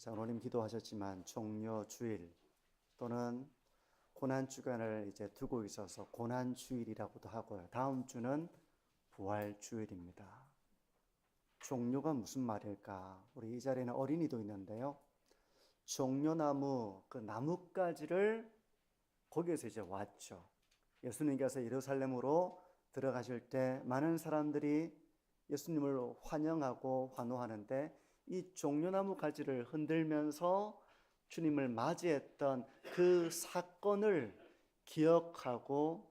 장로님 기도하셨지만 종려 주일 또는 고난 주간을 이제 두고 있어서 고난 주일이라고도 하고요. 다음 주는 부활 주일입니다. 종려가 무슨 말일까? 우리 이 자리에는 어린이도 있는데요. 종려나무 그 나뭇가지를 거기에서 이제 왔죠. 예수님께서 예루살렘으로 들어가실 때 많은 사람들이 예수님을 환영하고 환호하는데 이 종려나무 가지를 흔들면서 주님을 맞이했던 그 사건을 기억하고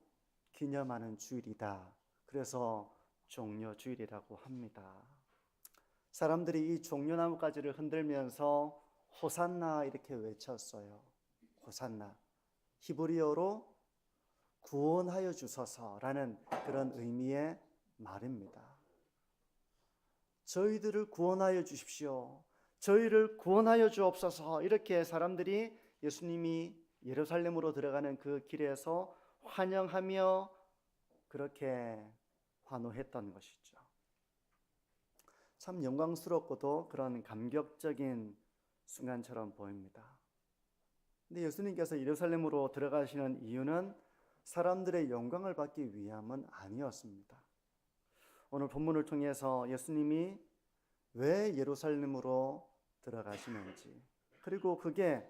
기념하는 주일이다. 그래서 종려주일이라고 합니다. 사람들이 이 종려나무 가지를 흔들면서 호산나 이렇게 외쳤어요. 호산나. 히브리어로 구원하여 주소서라는 그런 의미의 말입니다. 저희들을 구원하여 주십시오. 저희를 구원하여 주옵소서. 이렇게 사람들이 예수님이 예루살렘으로 들어가는 그 길에서 환영하며 그렇게 환호했던 것이죠. 참 영광스럽고도 그런 감격적인 순간처럼 보입니다. 근데 예수님께서 예루살렘으로 들어가시는 이유는 사람들의 영광을 받기 위함은 아니었습니다. 오늘 본문을 통해서 예수님이 왜 예루살렘으로 들어가시는지, 그리고 그게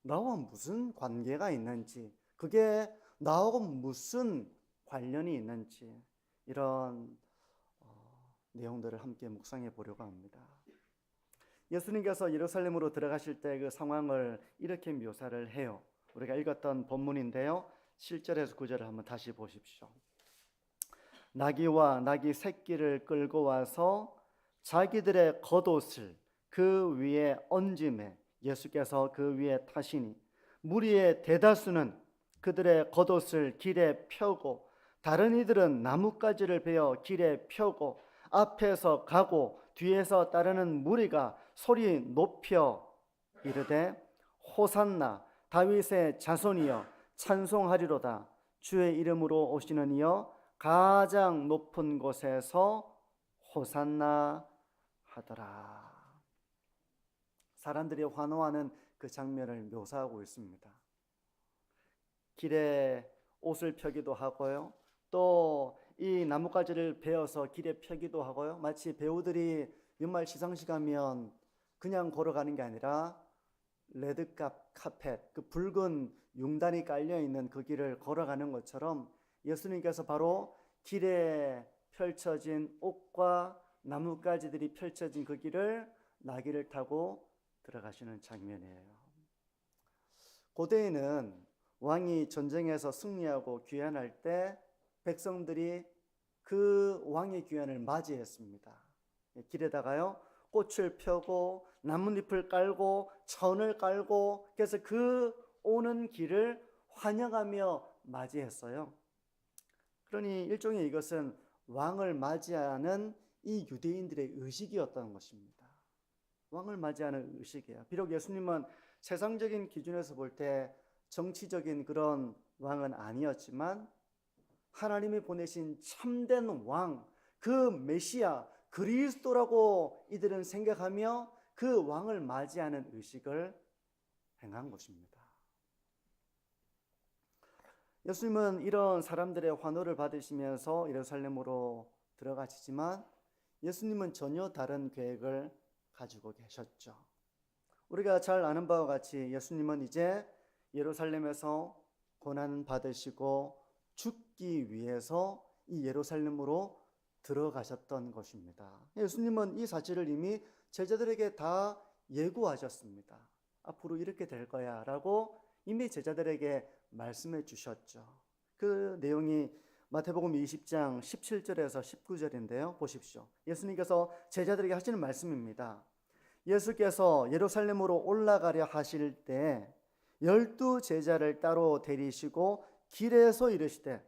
나와 무슨 관계가 있는지, 그게 나하고 무슨 관련이 있는지, 이런 내용들을 함께 묵상해 보려고 합니다. 예수님께서 예루살렘으로 들어가실 때 그 상황을 이렇게 묘사를 해요. 우리가 읽었던 본문인데요. 7절에서 9절을 한번 다시 보십시오. 나귀와 나귀 새끼를 끌고 와서 자기들의 겉옷을 그 위에 얹음에 예수께서 그 위에 타시니 무리의 대다수는 그들의 겉옷을 길에 펴고 다른 이들은 나뭇가지를 베어 길에 펴고 앞에서 가고 뒤에서 따르는 무리가 소리 높여 이르되 호산나 다윗의 자손이여 찬송하리로다. 주의 이름으로 오시는 이여 가장 높은 곳에서 호산나 하더라. 사람들이 환호하는 그 장면을 묘사하고 있습니다. 길에 옷을 펴기도 하고요. 또 이 나뭇가지를 베어서 길에 펴기도 하고요. 마치 배우들이 연말 시상식 하면 그냥 걸어가는 게 아니라 레드 카펫, 그 붉은 융단이 깔려 있는 그 길을 걸어가는 것처럼 예수님께서 바로 길에 펼쳐진 옷과 나뭇가지들이 펼쳐진 그 길을 나귀를 타고 들어가시는 장면이에요. 고대에는 왕이 전쟁에서 승리하고 귀환할 때 백성들이 그 왕의 귀환을 맞이했습니다. 길에다가요 꽃을 펴고 나뭇잎을 깔고 천을 깔고 그래서 그 오는 길을 환영하며 맞이했어요. 그러니 일종의 이것은 왕을 맞이하는 이 유대인들의 의식이었던 것입니다. 왕을 맞이하는 의식이에요. 비록 예수님은 세상적인 기준에서 볼 때 정치적인 그런 왕은 아니었지만 하나님이 보내신 참된 왕, 그 메시아, 그리스도라고 이들은 생각하며 그 왕을 맞이하는 의식을 행한 것입니다. 예수님은 이런 사람들의 환호를 받으시면서 예루살렘으로 들어가시지만 예수님은 전혀 다른 계획을 가지고 계셨죠. 우리가 잘 아는 바와 같이 예수님은 이제 예루살렘에서 고난 받으시고 죽기 위해서 이 예루살렘으로 들어가셨던 것입니다. 예수님은 이 사실을 이미 제자들에게 다 예고하셨습니다. 앞으로 이렇게 될 거야 라고 이미 제자들에게 말씀해 주셨죠. 그 내용이 마태복음 20장 17절에서 19절인데요. 보십시오. 예수님께서 제자들에게 하시는 말씀입니다. 예수께서 예루살렘으로 올라가려 하실 때 12 제자를 따로 데리시고 길에서 이르시되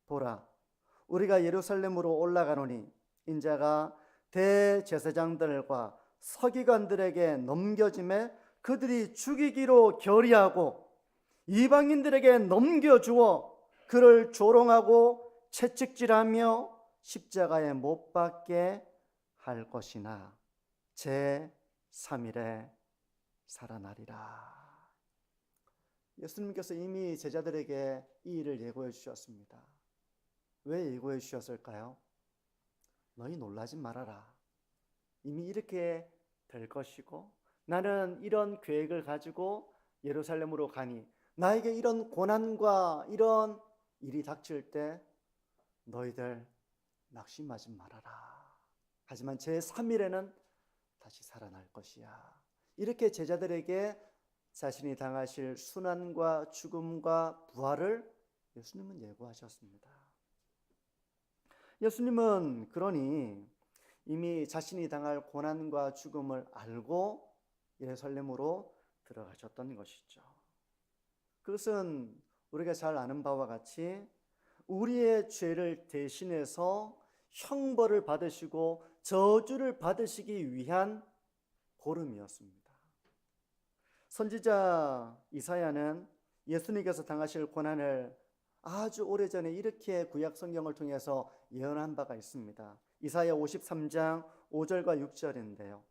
보라 우리가 예루살렘으로 올라가노니 인자가 대제사장들과 서기관들에게 넘겨짐에 그들이 죽이기로 결의하고 이방인들에게 넘겨주어 그를 조롱하고 채찍질하며 십자가에 못 박게 할 것이나 제3일에 살아나리라. 예수님께서 이미 제자들에게 이 일을 예고해 주셨습니다. 왜 예고해 주셨을까요? 너희 놀라지 말아라. 이미 이렇게 될 것이고 나는 이런 계획을 가지고 예루살렘으로 가니 나에게 이런 고난과 이런 일이 닥칠 때 너희들 낙심하지 말아라. 하지만 제3일에는 다시 살아날 것이야. 이렇게 제자들에게 자신이 당하실 순환과 죽음과 부활을 예수님은 예고하셨습니다. 예수님은 그러니 이미 자신이 당할 고난과 죽음을 알고 예루살렘으로 들어가셨던 것이죠. 그것은 우리가 잘 아는 바와 같이 우리의 죄를 대신해서 형벌을 받으시고 저주를 받으시기 위한 보름이었습니다. 선지자 이사야는 예수님께서 당하실 고난을 아주 오래전에 이렇게 구약 성경을 통해서 예언한 바가 있습니다. 이사야 53장 5절과 6절인데요.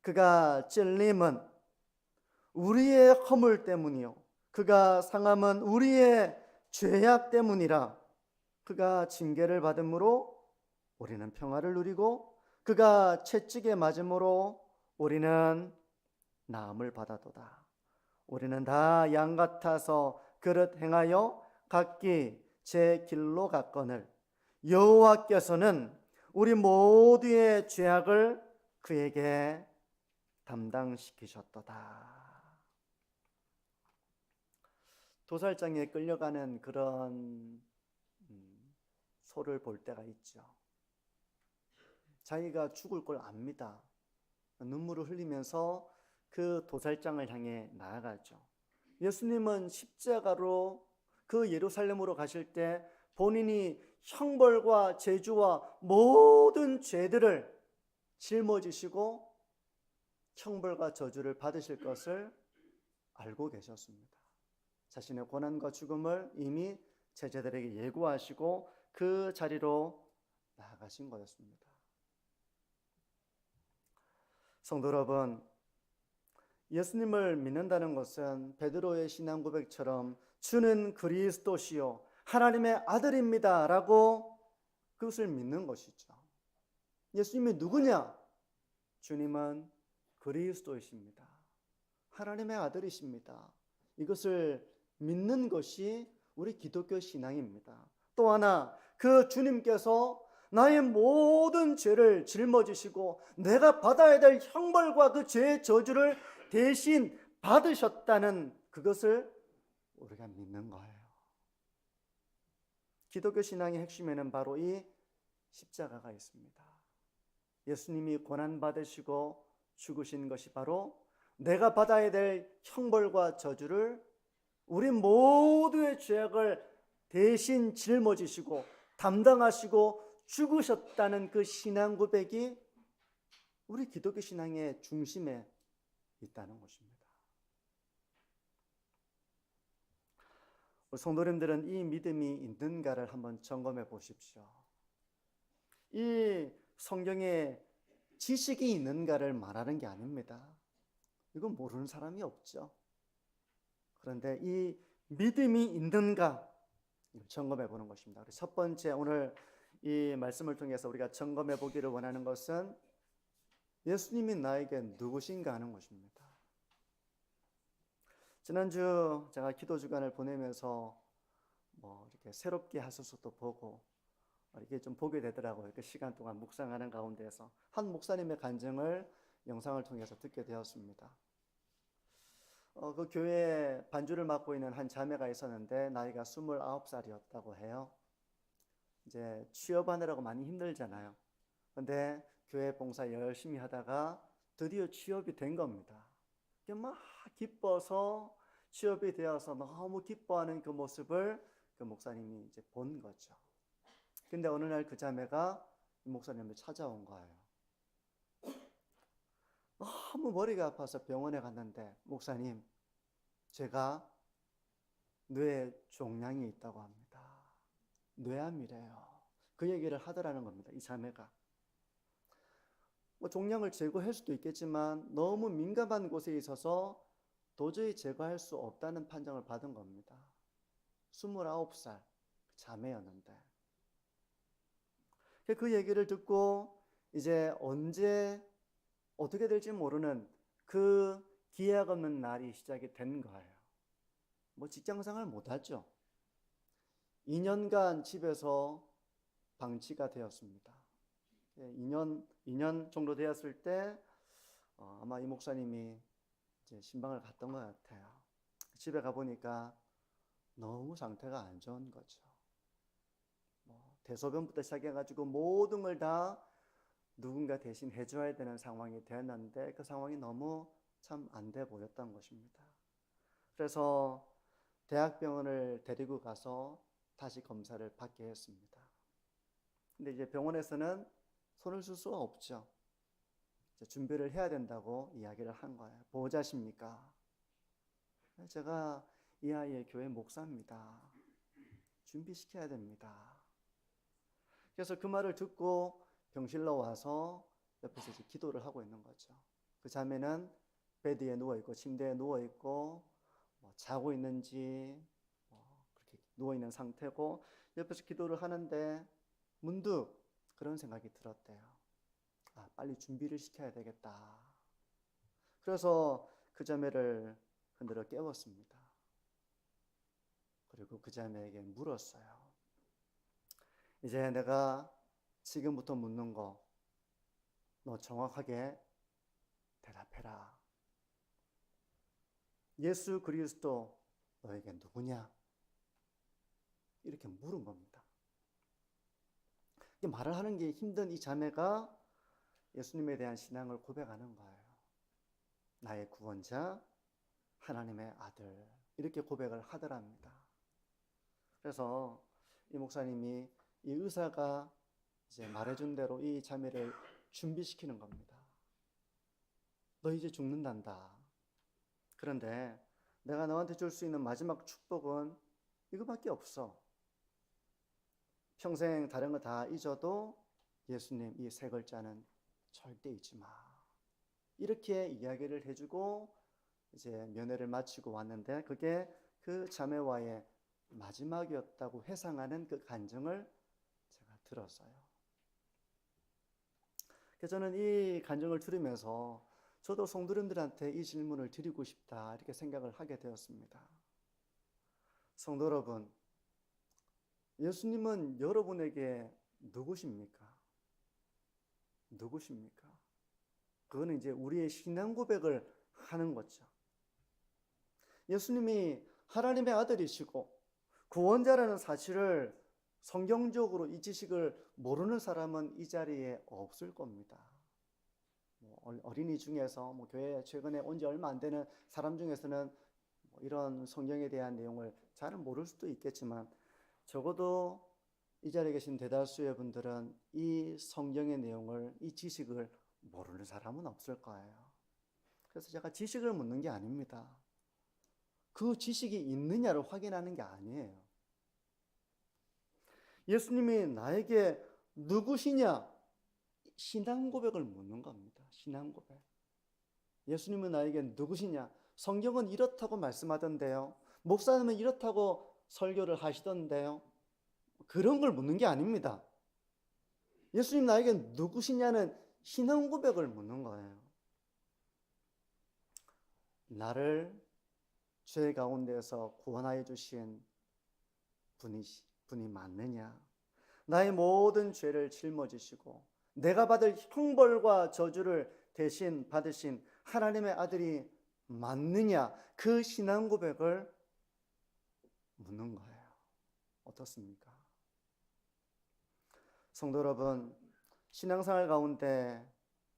그가 찔림은 우리의 허물 때문이요 그가 상함은 우리의 죄악 때문이라. 그가 징계를 받음으로 우리는 평화를 누리고 그가 채찍에 맞음으로 우리는 나음을 받아도다. 우리는 다 양 같아서 그릇 행하여 각기 제 길로 갔거늘 여호와께서는 우리 모두의 죄악을 그에게 담당시키셨도다. 도살장에 끌려가는 그런 소를 볼 때가 있죠. 자기가 죽을 걸 압니다. 눈물을 흘리면서 그 도살장을 향해 나아가죠. 예수님은 십자가로 그 예루살렘으로 가실 때 본인이 형벌과 저주와 모든 죄들을 짊어지시고 형벌과 저주를 받으실 것을 알고 계셨습니다. 자신의 고난과 죽음을 이미 제자들에게 예고하시고 그 자리로 나아가신 거였습니다. 성도 여러분, 예수님을 믿는다는 것은 베드로의 신앙 고백처럼 주는 그리스도시요 하나님의 아들입니다 라고 그것을 믿는 것이죠. 예수님이 누구냐? 주님은 그리스도이십니다. 하나님의 아들이십니다. 이것을 믿는 것이 우리 기독교 신앙입니다. 또 하나, 그 주님께서 나의 모든 죄를 짊어지시고 내가 받아야 될 형벌과 그 죄의 저주를 대신 받으셨다는 그것을 우리가 믿는 거예요. 기독교 신앙의 핵심에는 바로 이 십자가가 있습니다. 예수님이 고난받으시고 죽으신 것이 바로 내가 받아야 될 형벌과 저주를 우리 모두의 죄악을 대신 짊어지시고 담당하시고 죽으셨다는 그 신앙 고백이 우리 기독교 신앙의 중심에 있다는 것입니다. 우리 성도님들은 이 믿음이 있는가를 한번 점검해 보십시오. 이 성경에 지식이 있는가를 말하는 게 아닙니다. 이건 모르는 사람이 없죠. 그런데 이 믿음이 있는가 점검해 보는 것입니다. 첫 번째, 오늘 이 말씀을 통해서 우리가 점검해 보기를 원하는 것은 예수님이 나에게 누구신가 하는 것입니다. 지난주 제가 기도 주간을 보내면서 이렇게 새롭게 하소서도 보고 이게 좀 보게 되더라고요. 그 시간 동안 묵상하는 가운데서 한 목사님의 간증을 영상을 통해서 듣게 되었습니다. 그 교회에 반주를 맡고 있는 한 자매가 있었는데 나이가 29살이었다고 해요. 이제 취업하느라고 많이 힘들잖아요. 근데 교회 봉사 열심히 하다가 드디어 취업이 된 겁니다. 막 기뻐서 취업이 되어서 너무 기뻐하는 그 모습을 그 목사님이 이제 본 거죠. 근데 어느 날 그 자매가 목사님을 찾아온 거예요. 너무 머리가 아파서 병원에 갔는데 목사님, 제가 뇌에 종양이 있다고 합니다. 뇌암이래요. 그 얘기를 하더라는 겁니다. 이 자매가. 뭐 종량을 제거할 수도 있겠지만 너무 민감한 곳에 있어서 도저히 제거할 수 없다는 판정을 받은 겁니다. 29살 자매였는데. 그 얘기를 듣고 이제 언제 어떻게 될지 모르는 그 기약 없는 날이 시작이 된 거예요. 뭐 직장생활 못하죠. 2년간 집에서 방치가 되었습니다. 2년 정도 되었을 때 아마 이 목사님이 이제 신방을 갔던 것 같아요. 집에 가보니까 너무 상태가 안 좋은 거죠. 대소변부터 시작해가지고 모든 걸 다 누군가 대신 해줘야 되는 상황이 되었는데 그 상황이 너무 참 안 돼 보였던 것입니다. 그래서 대학병원을 데리고 가서 다시 검사를 받게 했습니다. 근데 이제 병원에서는 손을 쓸 수가 없죠. 이제 준비를 해야 된다고 이야기를 한 거예요. 보호자십니까? 제가 이 아이의 교회 목사입니다. 준비시켜야 됩니다. 그래서 그 말을 듣고 병실로 와서 옆에서 이제 기도를 하고 있는 거죠. 그 자매는 베드에 누워있고 침대에 누워있고 자고 있는지 그렇게 누워있는 상태고 옆에서 기도를 하는데 문득 그런 생각이 들었대요. 아, 빨리 준비를 시켜야 되겠다. 그래서 그 자매를 흔들어 깨웠습니다. 그리고 그 자매에게 물었어요. 이제 내가 지금부터 묻는 거 너 정확하게 대답해라. 예수 그리스도 너에게 누구냐? 이렇게 물은 겁니다. 말을 하는 게 힘든 이 자매가 예수님에 대한 신앙을 고백하는 거예요. 나의 구원자, 하나님의 아들, 이렇게 고백을 하더랍니다. 그래서 이 목사님이 이 의사가 이제 말해준 대로 이 자매를 준비시키는 겁니다. 너 이제 죽는단다. 그런데 내가 너한테 줄 수 있는 마지막 축복은 이거밖에 없어. 평생 다른 거 다 잊어도 예수님 이 세 글자는 절대 잊지 마. 이렇게 이야기를 해주고 이제 면회를 마치고 왔는데 그게 그 자매와의 마지막이었다고 회상하는 그 간증을 제가 들었어요. 그래서 저는 이 간증을 들으면서 저도 성도님들한테 이 질문을 드리고 싶다 이렇게 생각을 하게 되었습니다. 성도 여러분, 예수님은 여러분에게 누구십니까? 누구십니까? 그거는 이제 우리의 신앙 고백을 하는 거죠. 예수님이 하나님의 아들이시고 구원자라는 사실을 성경적으로 이 지식을 모르는 사람은 이 자리에 없을 겁니다. 어린이 중에서 교회에 최근에 온 지 얼마 안 되는 사람 중에서는 이런 성경에 대한 내용을 잘 모를 수도 있겠지만 적어도 이 자리에 계신 대다수의 분들은 이 성경의 내용을, 이 지식을 모르는 사람은 없을 거예요. 그래서 제가 지식을 묻는 게 아닙니다. 그 지식이 있느냐를 확인하는 게 아니에요. 예수님이 나에게 누구시냐? 신앙 고백을 묻는 겁니다. 신앙 고백. 예수님은 나에게 누구시냐? 성경은 이렇다고 말씀하던데요. 목사님은 이렇다고 설교를 하시던데요. 그런 걸 묻는 게 아닙니다. 예수님 나에게 누구시냐는 신앙 고백을 묻는 거예요. 나를 죄 가운데서 구원하여 주신 분이 맞느냐? 나의 모든 죄를 짊어지시고 내가 받을 형벌과 저주를 대신 받으신 하나님의 아들이 맞느냐? 그 신앙 고백을 묻는 거예요. 어떻습니까? 성도 여러분, 신앙생활 가운데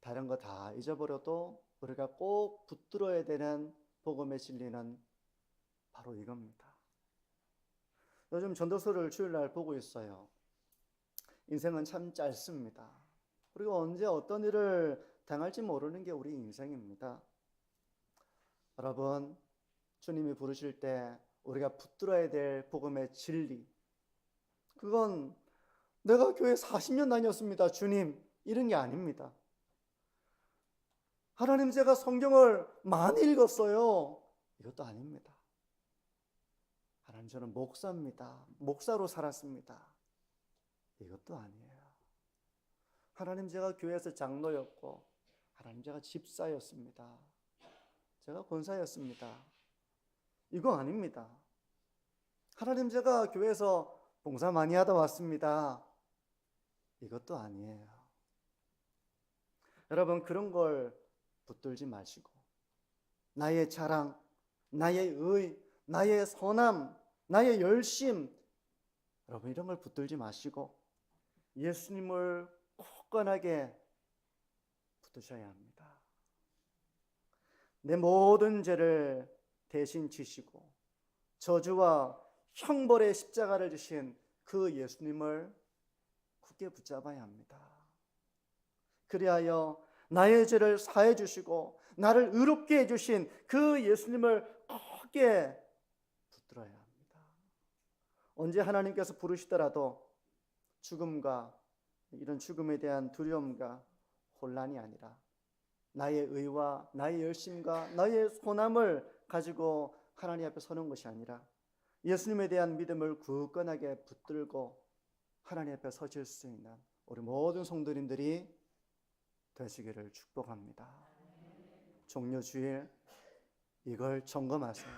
다른 거 다 잊어버려도 우리가 꼭 붙들어야 되는 복음의 진리는 바로 이겁니다. 요즘 전도서를 주일날 보고 있어요. 인생은 참 짧습니다. 우리가 언제 어떤 일을 당할지 모르는 게 우리 인생입니다. 여러분, 주님이 부르실 때 우리가 붙들어야 될 복음의 진리, 그건 내가 교회 40년 다녔습니다, 주님, 이런 게 아닙니다. 하나님 제가 성경을 많이 읽었어요. 이것도 아닙니다. 하나님 저는 목사입니다. 목사로 살았습니다. 이것도 아니에요. 하나님 제가 교회에서 장로였고, 하나님 제가 집사였습니다. 제가 권사였습니다. 이거 아닙니다. 하나님 제가 교회에서 봉사 많이 하다 왔습니다. 이것도 아니에요. 여러분 그런 걸 붙들지 마시고 나의 자랑, 나의 의, 나의 선함, 나의 열심, 여러분 이런 걸 붙들지 마시고 예수님을 굳건하게 붙드셔야 합니다. 내 모든 죄를 대신 지시고 저주와 형벌의 십자가를 지신 그 예수님을 굳게 붙잡아야 합니다. 그리하여 나의 죄를 사해 주시고 나를 의롭게 해주신 그 예수님을 굳게 붙들어야 합니다. 언제 하나님께서 부르시더라도 죽음과 이런 죽음에 대한 두려움과 혼란이 아니라 나의 의와 나의 열심과 나의 소남을 가지고 하나님 앞에 서는 것이 아니라 예수님에 대한 믿음을 굳건하게 붙들고 하나님 앞에 서실 수 있는 우리 모든 성도님들이 되시기를 축복합니다. 종료주일 이걸 점검하세요.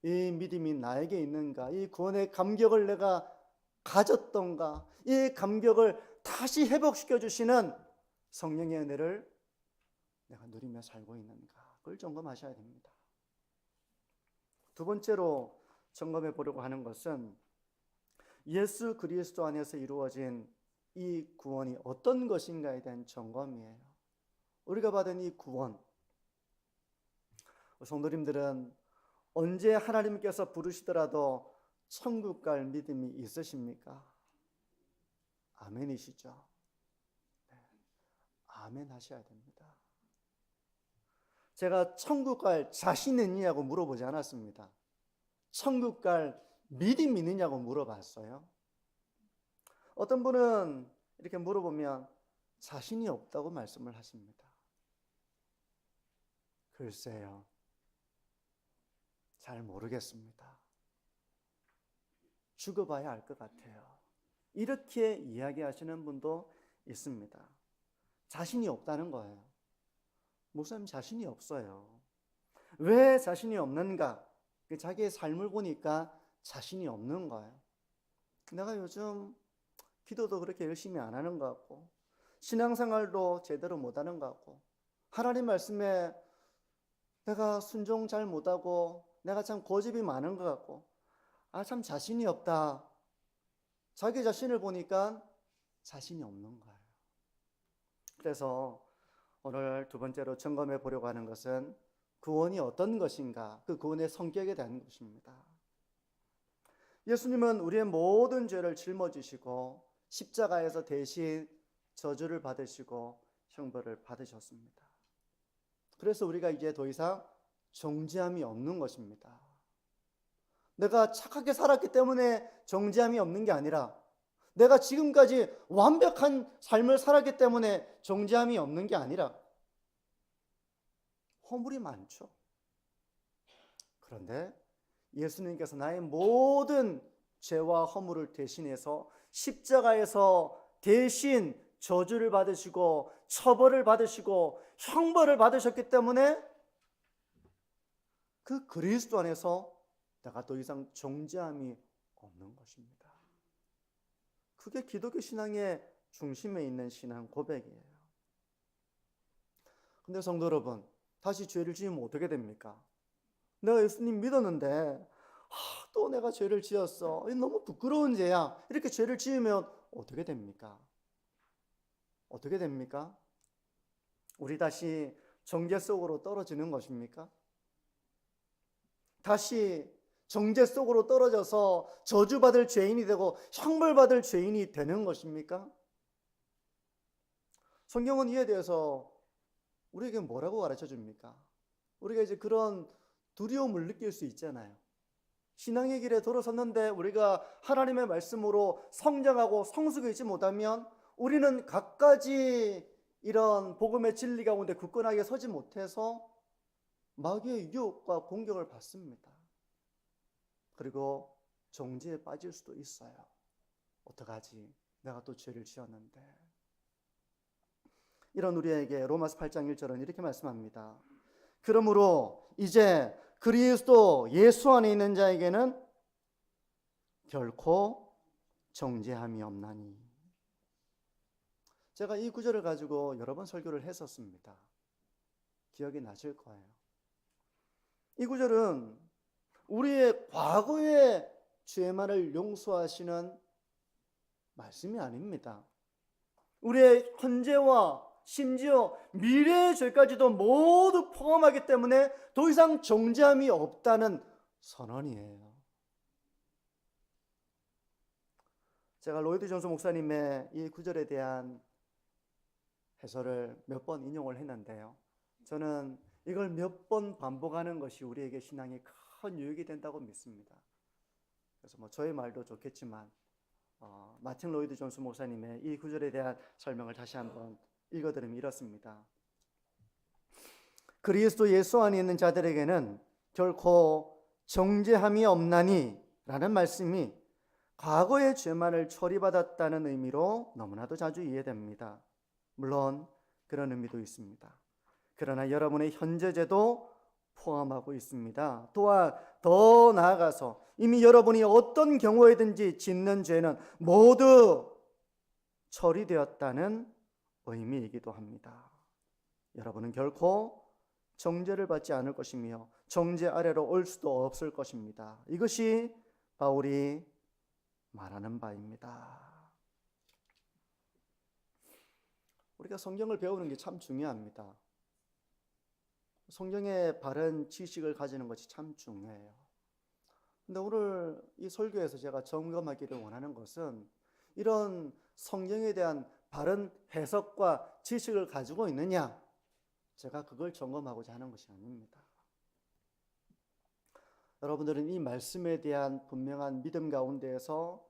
이 믿음이 나에게 있는가? 이 구원의 감격을 내가 가졌던가? 이 감격을 다시 회복시켜 주시는 성령의 은혜를 내가 누리며 살고 있는가? 그걸 점검하셔야 됩니다. 두 번째로 점검해 보려고 하는 것은 예수 그리스도 안에서 이루어진 이 구원이 어떤 것인가에 대한 점검이에요. 우리가 받은 이 구원, 성도님들은 언제 하나님께서 부르시더라도 천국 갈 믿음이 있으십니까? 아멘이시죠? 네. 아멘 하셔야 됩니다. 제가 천국 갈 자신 있느냐고 물어보지 않았습니다. 천국 갈 믿음 있느냐고 물어봤어요. 어떤 분은 이렇게 물어보면 자신이 없다고 말씀을 하십니다. 글쎄요, 잘 모르겠습니다. 죽어봐야 알 것 같아요. 이렇게 이야기하시는 분도 있습니다. 자신이 없다는 거예요. 목사님 자신이 없어요. 왜 자신이 없는가? 자기의 삶을 보니까 자신이 없는 거예요. 내가 요즘 기도도 그렇게 열심히 안 하는 것 같고 신앙생활도 제대로 못하는 것 같고 하나님 말씀에 내가 순종 잘 못하고 내가 참 고집이 많은 것 같고 참 자신이 없다. 자기 자신을 보니까 자신이 없는 거예요. 그래서 오늘 두 번째로 점검해 보려고 하는 것은 구원이 어떤 것인가, 그 구원의 성격에 대한 것입니다. 예수님은 우리의 모든 죄를 짊어지시고 십자가에서 대신 저주를 받으시고 형벌을 받으셨습니다. 그래서 우리가 이제 더 이상 정죄함이 없는 것입니다. 내가 착하게 살았기 때문에 정죄함이 없는 게 아니라 내가 지금까지 완벽한 삶을 살았기 때문에 정죄함이 없는 게 아니라 허물이 많죠. 그런데 예수님께서 나의 모든 죄와 허물을 대신해서 십자가에서 대신 저주를 받으시고 처벌을 받으시고 형벌을 받으셨기 때문에 그 그리스도 안에서 내가 더 이상 정죄함이 없는 것입니다. 그게 기독교 신앙의 중심에 있는 신앙 고백이에요. 근데 성도 여러분, 다시 죄를 지으면 어떻게 됩니까? 내가 예수님 믿었는데 또 내가 죄를 지었어. 너무 부끄러운 죄야. 이렇게 죄를 지으면 어떻게 됩니까? 어떻게 됩니까? 우리 다시 정죄 속으로 떨어지는 것입니까? 다시 정죄 속으로 떨어져서 저주받을 죄인이 되고 형벌받을 죄인이 되는 것입니까? 성경은 이에 대해서 우리에게 뭐라고 가르쳐 줍니까? 우리가 이제 그런 두려움을 느낄 수 있잖아요. 신앙의 길에 돌아섰는데 우리가 하나님의 말씀으로 성장하고 성숙해지지 못하면 우리는 갖가지 이런 복음의 진리 가운데 굳건하게 서지 못해서 마귀의 유혹과 공격을 받습니다. 그리고 정죄에 빠질 수도 있어요. 어떡하지? 내가 또 죄를 지었는데. 이런 우리에게 로마서 8장 1절은 이렇게 말씀합니다. 그러므로 이제 그리스도 예수 안에 있는 자에게는 결코 정죄함이 없나니. 제가 이 구절을 가지고 여러 번 설교를 했었습니다. 기억이 나실 거예요. 이 구절은 우리의 과거의 죄만을 용서하시는 말씀이 아닙니다. 우리의 현재와 심지어 미래의 죄까지도 모두 포함하기 때문에 더 이상 정죄함이 없다는 선언이에요. 제가 로이드 존스 목사님의 이 구절에 대한 해설을 몇 번 인용을 했는데요. 저는 이걸 몇 번 반복하는 것이 우리에게 신앙에 큰 유익이 된다고 믿습니다. 그래서 저의 말도 좋겠지만 마틴 로이드 존스 목사님의 이 구절에 대한 설명을 다시 한번 읽어드리면 이렇습니다. 그리스도 예수 안에 있는 자들에게는 결코 정죄함이 없나니 라는 말씀이 과거의 죄만을 처리받았다는 의미로 너무나도 자주 이해됩니다. 물론 그런 의미도 있습니다. 그러나 여러분의 현재 죄도 포함하고 있습니다. 또한 더 나아가서 이미 여러분이 어떤 경우에든지 짓는 죄는 모두 처리되었다는 의미이기도 합니다. 여러분은 결코 정죄를 받지 않을 것이며 정죄 아래로 올 수도 없을 것입니다. 이것이 바울이 말하는 바입니다. 우리가 성경을 배우는 게 참 중요합니다. 성경의 바른 지식을 가지는 것이 참 중요해요. 근데 오늘 이 설교에서 제가 점검하기를 원하는 것은 이런 성경에 대한 바른 해석과 지식을 가지고 있느냐, 제가 그걸 점검하고자 하는 것이 아닙니다. 여러분들은 이 말씀에 대한 분명한 믿음 가운데에서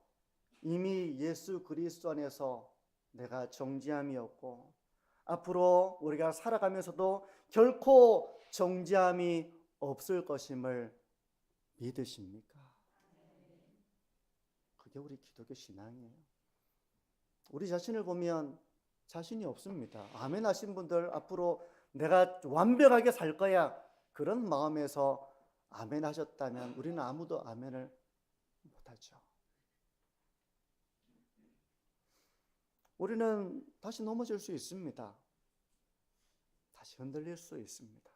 이미 예수 그리스도 안에서 내가 정죄함이 없고 앞으로 우리가 살아가면서도 결코 정죄함이 없을 것임을 믿으십니까? 그게 우리 기독교 신앙이에요. 우리 자신을 보면 자신이 없습니다. 아멘 하신 분들, 앞으로 내가 완벽하게 살 거야, 그런 마음에서 아멘 하셨다면 우리는 아무도 아멘을 못하죠. 우리는 다시 넘어질 수 있습니다. 다시 흔들릴 수 있습니다.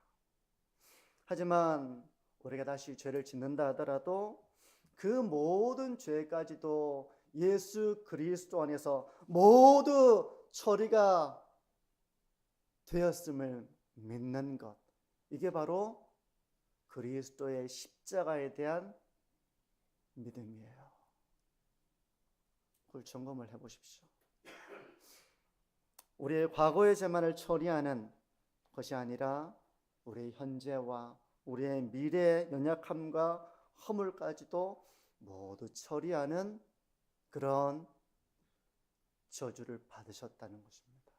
하지만 우리가 다시 죄를 짓는다 하더라도 그 모든 죄까지도 예수 그리스도 안에서 모두 처리가 되었음을 믿는 것, 이게 바로 그리스도의 십자가에 대한 믿음이에요. 그걸 점검을 해보십시오. 우리의 과거의 죄만을 처리하는 것이 아니라 우리의 현재와 우리의 미래의 연약함과 허물까지도 모두 처리하는 그런 저주를 받으셨다는 것입니다.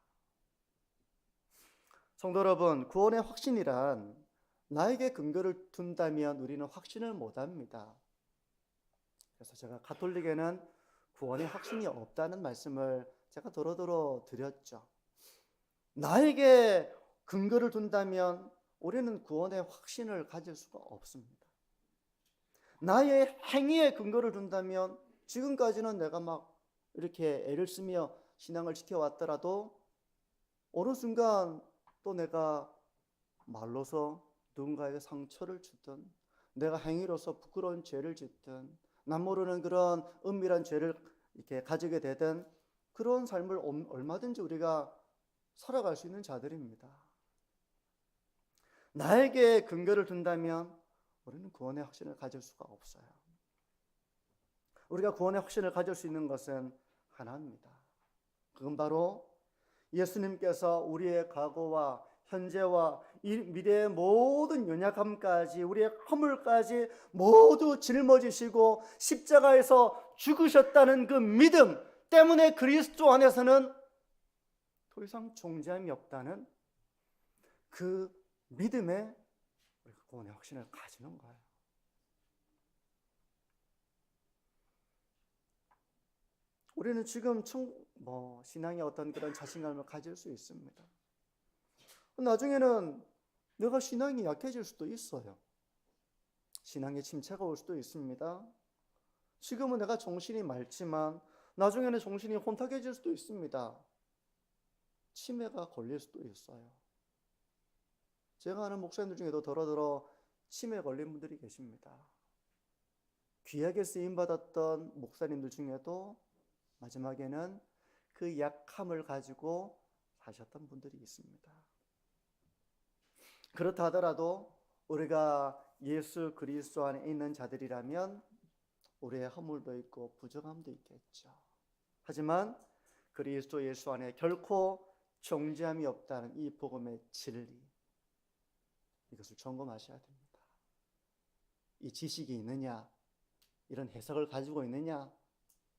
성도 여러분, 구원의 확신이란 나에게 근거를 둔다면 우리는 확신을 못합니다. 그래서 제가 가톨릭에는 구원의 확신이 없다는 말씀을 제가 도로도로 드렸죠. 나에게 근거를 둔다면 우리는 구원의 확신을 가질 수가 없습니다. 나의 행위에 근거를 둔다면 지금까지는 내가 막 이렇게 애를 쓰며 신앙을 지켜왔더라도 어느 순간 또 내가 말로서 누군가에게 상처를 주든 내가 행위로서 부끄러운 죄를 짓든 남 모르는 그런 은밀한 죄를 이렇게 가지게 되든 그런 삶을 얼마든지 우리가 살아갈 수 있는 자들입니다. 나에게 근거를 둔다면 우리는 구원의 확신을 가질 수가 없어요. 우리가 구원의 확신을 가질 수 있는 것은 하나입니다. 그건 바로 예수님께서 우리의 과거와 현재와 미래의 모든 연약함까지, 우리의 허물까지 모두 짊어지시고 십자가에서 죽으셨다는 그 믿음 때문에 그리스도 안에서는 더 이상 존재함이 없다는 그 믿음에 우리가 구원의 확신을 가지는 거예요. 우리는 지금 신앙의 어떤 그런 자신감을 가질 수 있습니다. 나중에는 내가 신앙이 약해질 수도 있어요. 신앙의 침체가 올 수도 있습니다. 지금은 내가 정신이 맑지만 나중에는 정신이 혼탁해질 수도 있습니다. 치매가 걸릴 수도 있어요. 제가 아는 목사님들 중에도 더러더러 치매 걸린 분들이 계십니다. 귀하게 쓰임받았던 목사님들 중에도 마지막에는 그 약함을 가지고 사셨던 분들이 있습니다. 그렇다 하더라도 우리가 예수 그리스도 안에 있는 자들이라면 우리의 허물도 있고 부족함도 있겠죠. 하지만 그리스도 예수 안에 결코 정죄함이 없다는 이 복음의 진리, 이것을 점검하셔야 됩니다. 이 지식이 있느냐, 이런 해석을 가지고 있느냐,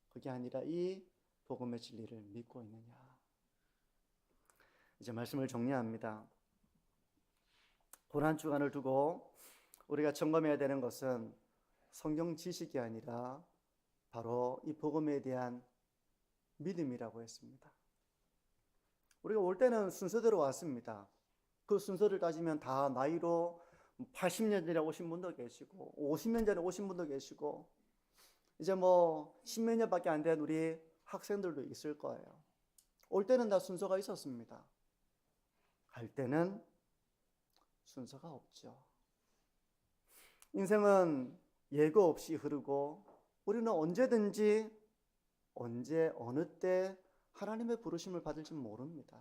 그게 아니라 이 복음의 진리를 믿고 있느냐. 이제 말씀을 정리합니다. 고난 주간을 두고 우리가 점검해야 되는 것은 성경 지식이 아니라 바로 이 복음에 대한 믿음이라고 했습니다. 우리가 올 때는 순서대로 왔습니다. 그 순서를 따지면 다 나이로 80년 전에 오신 분도 계시고 50년 전에 오신 분도 계시고 이제 10몇 년밖에 안 된 우리 학생들도 있을 거예요. 올 때는 다 순서가 있었습니다. 갈 때는 순서가 없죠. 인생은 예고 없이 흐르고 우리는 언제든지 언제 어느 때 하나님의 부르심을 받을지 모릅니다.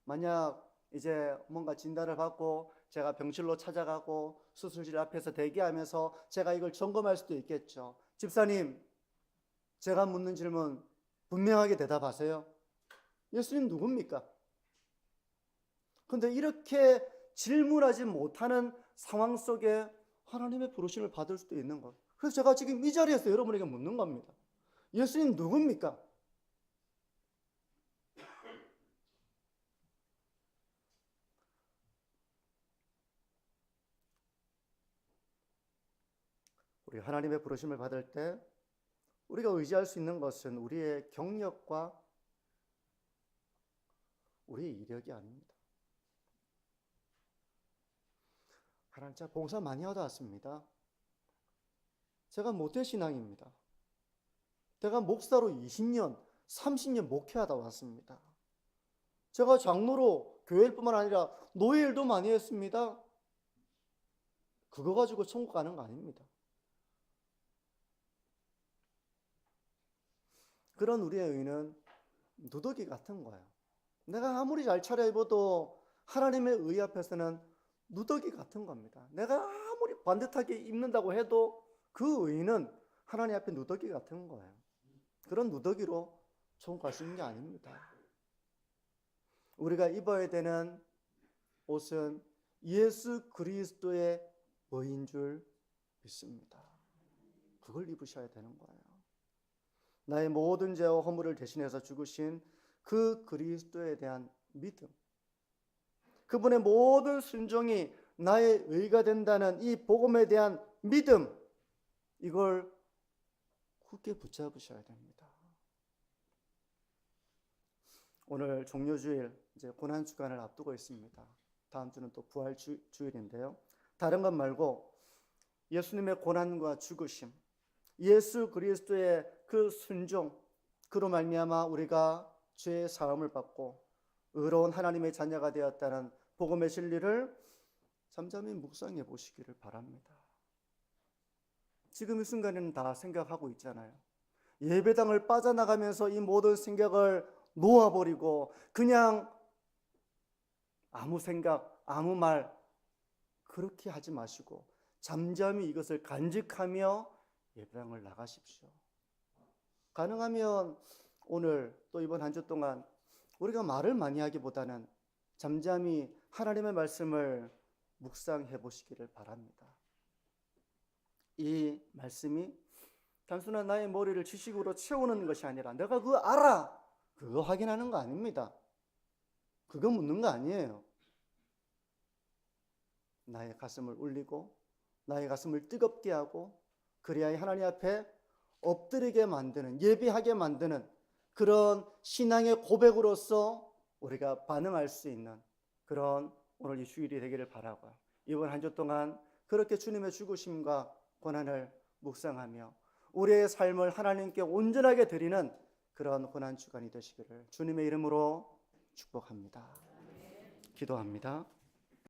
만약 이제 뭔가 진단을 받고 제가 병실로 찾아가고 수술실 앞에서 대기하면서 제가 이걸 점검할 수도 있겠죠. 집사님, 제가 묻는 질문 분명하게 대답하세요. 예수님 누굽니까? 그런데 이렇게 질문하지 못하는 상황 속에 하나님의 부르심을 받을 수도 있는 것. 그래서 제가 지금 이 자리에서 여러분에게 묻는 겁니다. 예수님 누굽니까? 우리 하나님의 부르심을 받을 때 우리가 의지할 수 있는 것은 우리의 경력과 우리의 이력이 아닙니다. 하나님, 제가 봉사 많이 하다 왔습니다. 제가 모태신앙입니다. 제가 목사로 20년, 30년 목회하다 왔습니다. 제가 장로로 교회일뿐만 아니라 노예일도 많이 했습니다. 그거 가지고 천국 가는 거 아닙니다. 그런 우리의 의는 누더기 같은 거예요. 내가 아무리 잘 차려입어도 하나님의 의 앞에서는 누더기 같은 겁니다. 내가 아무리 반듯하게 입는다고 해도 그 의는 하나님 앞에 누더기 같은 거예요. 그런 누더기로 천국 갈 수 있는 게 아닙니다. 우리가 입어야 되는 옷은 예수 그리스도의 의인 줄 믿습니다. 그걸 입으셔야 되는 거예요. 나의 모든 죄와 허물을 대신해서 죽으신 그 그리스도에 대한 믿음, 그분의 모든 순종이 나의 의가 된다는 이 복음에 대한 믿음, 이걸 굳게 붙잡으셔야 됩니다. 오늘 종료주일, 이제 고난주간을 앞두고 있습니다. 다음 주는 또 부활주일인데요. 다른 것 말고 예수님의 고난과 죽으심, 예수 그리스도의 그 순종, 그로 말미암아 우리가 죄의 사함을 받고 의로운 하나님의 자녀가 되었다는 복음의 진리를 잠잠히 묵상해 보시기를 바랍니다. 지금 이 순간에는 다 생각하고 있잖아요. 예배당을 빠져나가면서 이 모든 생각을 놓아버리고 그냥 아무 생각, 아무 말 그렇게 하지 마시고 잠잠히 이것을 간직하며 예배당을 나가십시오. 가능하면 오늘 또 이번 한 주 동안 우리가 말을 많이 하기보다는 잠잠히 하나님의 말씀을 묵상해 보시기를 바랍니다. 이 말씀이 단순한 나의 머리를 지식으로 채우는 것이 아니라 내가 그거 알아, 그거 확인하는 거 아닙니다. 그거 묻는 거 아니에요. 나의 가슴을 울리고 나의 가슴을 뜨겁게 하고 그래야 하나님 앞에 엎드리게 만드는, 예비하게 만드는 그런 신앙의 고백으로서 우리가 반응할 수 있는 그런 오늘 이 주일이 되기를 바라고요. 이번 한 주 동안 그렇게 주님의 죽으심과 고난을 묵상하며 우리의 삶을 하나님께 온전하게 드리는 그런 고난 주간이 되시기를 주님의 이름으로 축복합니다. 기도합니다.